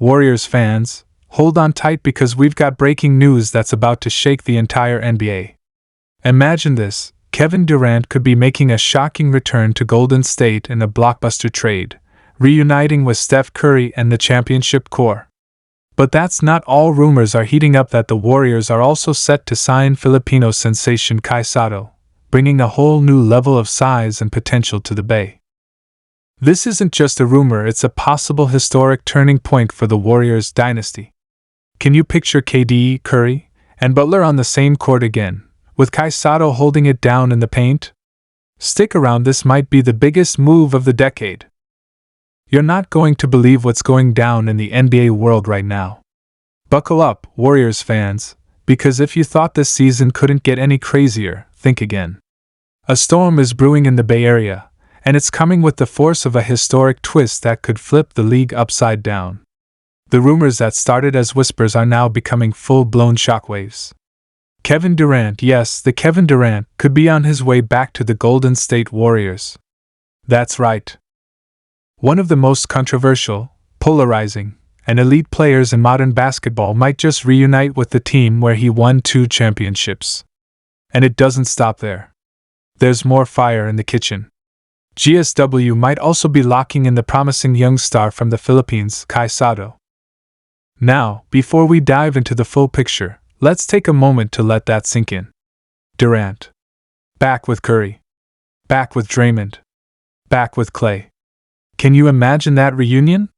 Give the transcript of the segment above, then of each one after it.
Warriors fans, hold on tight because we've got breaking news that's about to shake the entire NBA. Imagine this, Kevin Durant could be making a shocking return to Golden State in a blockbuster trade, reuniting with Steph Curry and the championship core. But that's not all. Rumors are heating up that the Warriors are also set to sign Filipino sensation Kai Sotto, bringing a whole new level of size and potential to the Bay. This isn't just a rumor, it's a possible historic turning point for the Warriors dynasty. Can you picture KD, Curry, and Butler on the same court again, with Kai Sotto holding it down in the paint? Stick around, this might be the biggest move of the decade. You're not going to believe what's going down in the NBA world right now. Buckle up, Warriors fans, because if you thought this season couldn't get any crazier, think again. A storm is brewing in the Bay Area, and it's coming with the force of a historic twist that could flip the league upside down. The rumors that started as whispers are now becoming full-blown shockwaves. Kevin Durant, yes, the Kevin Durant, could be on his way back to the Golden State Warriors. That's right. One of the most controversial, polarizing, and elite players in modern basketball might just reunite with the team where he won 2 championships. And it doesn't stop there. There's more fire in the kitchen. GSW might also be locking in the promising young star from the Philippines, Kai Sotto. Now, before we dive into the full picture, let's take a moment to let that sink in. Durant. Back with Curry. Back with Draymond. Back with Klay. Can you imagine that reunion?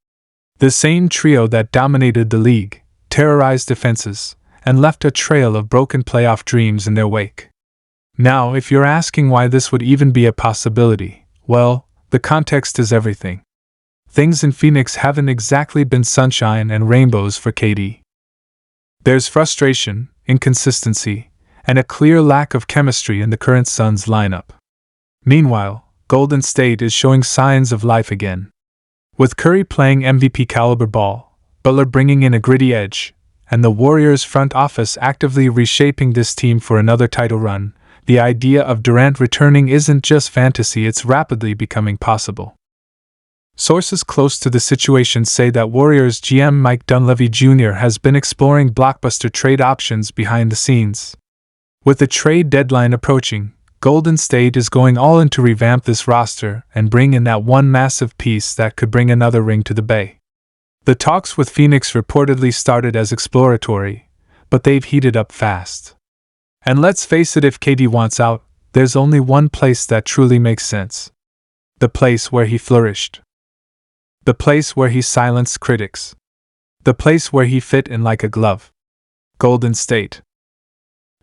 The same trio that dominated the league, terrorized defenses, and left a trail of broken playoff dreams in their wake. Now, if you're asking why this would even be a possibility, well, the context is everything. Things in Phoenix haven't exactly been sunshine and rainbows for KD. There's frustration, inconsistency, and a clear lack of chemistry in the current Suns lineup. Meanwhile, Golden State is showing signs of life again. With Curry playing MVP-caliber ball, Butler bringing in a gritty edge, and the Warriors' front office actively reshaping this team for another title run, the idea of Durant returning isn't just fantasy, it's rapidly becoming possible. Sources close to the situation say that Warriors GM Mike Dunleavy Jr. has been exploring blockbuster trade options behind the scenes. With the trade deadline approaching, Golden State is going all in to revamp this roster and bring in that one massive piece that could bring another ring to the Bay. The talks with Phoenix reportedly started as exploratory, but they've heated up fast. And let's face it, if KD wants out, there's only one place that truly makes sense. The place where he flourished. The place where he silenced critics. The place where he fit in like a glove. Golden State.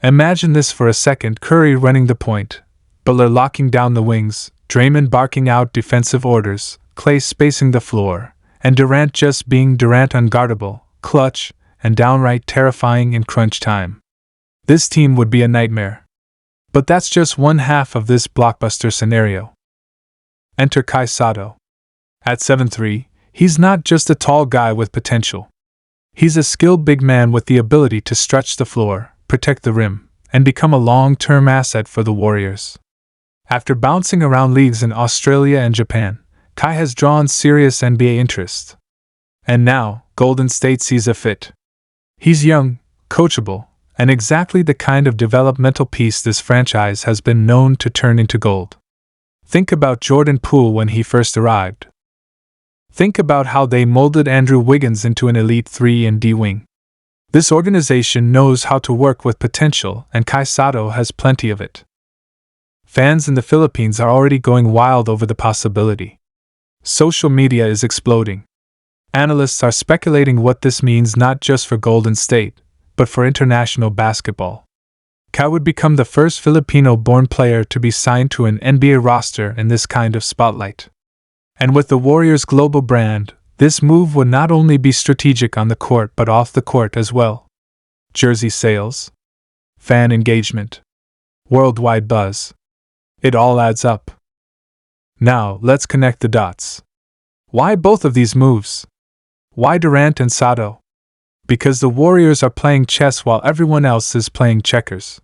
Imagine this for a second: Curry running the point, Butler locking down the wings, Draymond barking out defensive orders, Klay spacing the floor, and Durant just being Durant, unguardable, clutch, and downright terrifying in crunch time. This team would be a nightmare. But that's just one half of this blockbuster scenario. Enter Kai Sotto. At 7'3", he's not just a tall guy with potential. He's a skilled big man with the ability to stretch the floor, protect the rim, and become a long-term asset for the Warriors. After bouncing around leagues in Australia and Japan, Kai has drawn serious NBA interest. And now, Golden State sees a fit. He's young, coachable, and exactly the kind of developmental piece this franchise has been known to turn into gold. Think about Jordan Poole when he first arrived. Think about how they molded Andrew Wiggins into an elite 3-and-D wing. This organization knows how to work with potential, and Kai Sotto has plenty of it. Fans in the Philippines are already going wild over the possibility. Social media is exploding. Analysts are speculating what this means not just for Golden State, but for international basketball. Kai would become the first Filipino-born player to be signed to an NBA roster in this kind of spotlight. And with the Warriors' global brand, this move would not only be strategic on the court but off the court as well. Jersey sales, fan engagement, worldwide buzz. It all adds up. Now, let's connect the dots. Why both of these moves? Why Durant and Sotto? Because the Warriors are playing chess while everyone else is playing checkers.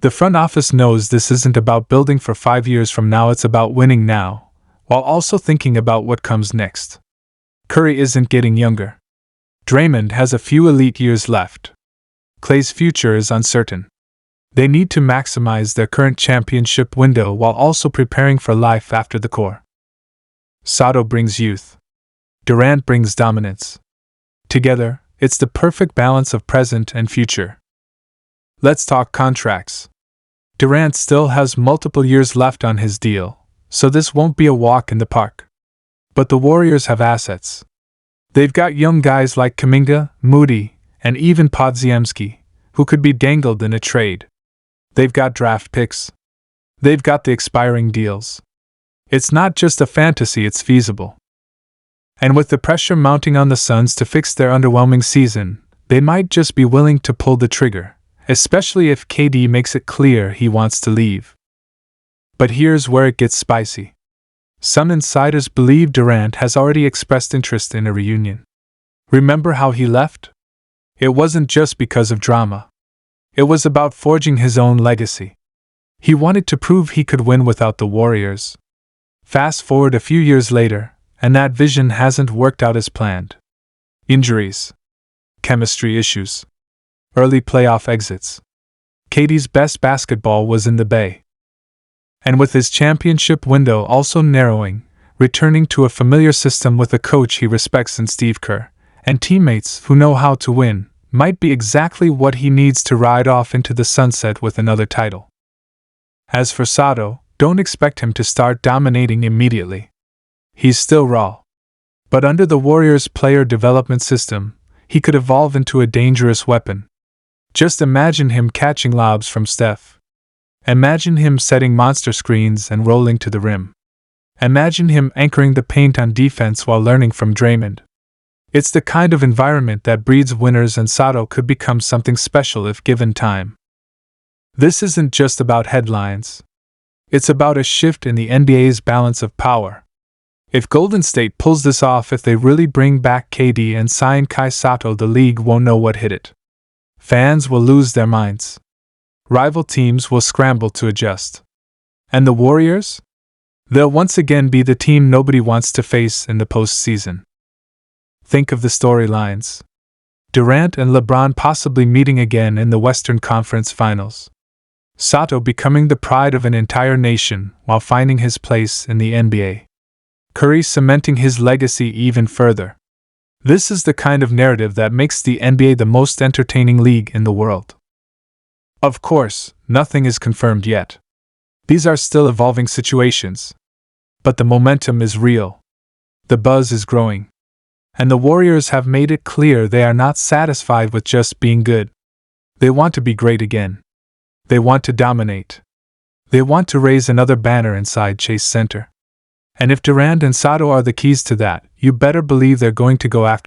The front office knows this isn't about building for 5 years from now, it's about winning now, while also thinking about what comes next. Curry isn't getting younger. Draymond has a few elite years left. Klay's future is uncertain. They need to maximize their current championship window while also preparing for life after the core. Sotto brings youth. Durant brings dominance. Together, it's the perfect balance of present and future. Let's talk contracts. Durant still has multiple years left on his deal, so this won't be a walk in the park. But the Warriors have assets. They've got young guys like Kuminga, Moody, and even Podziemski, who could be dangled in a trade. They've got draft picks. They've got the expiring deals. It's not just a fantasy, it's feasible. And with the pressure mounting on the Suns to fix their underwhelming season, they might just be willing to pull the trigger, especially if KD makes it clear he wants to leave. But here's where it gets spicy. Some insiders believe Durant has already expressed interest in a reunion. Remember how he left? It wasn't just because of drama. It was about forging his own legacy. He wanted to prove he could win without the Warriors. Fast forward a few years later, and that vision hasn't worked out as planned. Injuries. Chemistry issues. Early playoff exits. KD's best basketball was in the Bay. And with his championship window also narrowing, returning to a familiar system with a coach he respects in Steve Kerr, and teammates who know how to win, might be exactly what he needs to ride off into the sunset with another title. As for Sotto, don't expect him to start dominating immediately. He's still raw. But under the Warriors' player development system, he could evolve into a dangerous weapon. Just imagine him catching lobs from Steph. Imagine him setting monster screens and rolling to the rim. Imagine him anchoring the paint on defense while learning from Draymond. It's the kind of environment that breeds winners, and Sotto could become something special if given time. This isn't just about headlines. It's about a shift in the NBA's balance of power. If Golden State pulls this off, if they really bring back KD and sign Kai Sotto, the league won't know what hit it. Fans will lose their minds. Rival teams will scramble to adjust. And the Warriors? They'll once again be the team nobody wants to face in the postseason. Think of the storylines. Durant and LeBron possibly meeting again in the Western Conference Finals. Sotto becoming the pride of an entire nation while finding his place in the NBA. Curry cementing his legacy even further. This is the kind of narrative that makes the NBA the most entertaining league in the world. Of course, nothing is confirmed yet. These are still evolving situations. But the momentum is real. The buzz is growing. And the Warriors have made it clear they are not satisfied with just being good. They want to be great again. They want to dominate. They want to raise another banner inside Chase Center. And if Durant and Sotto are the keys to that, you better believe they're going to go after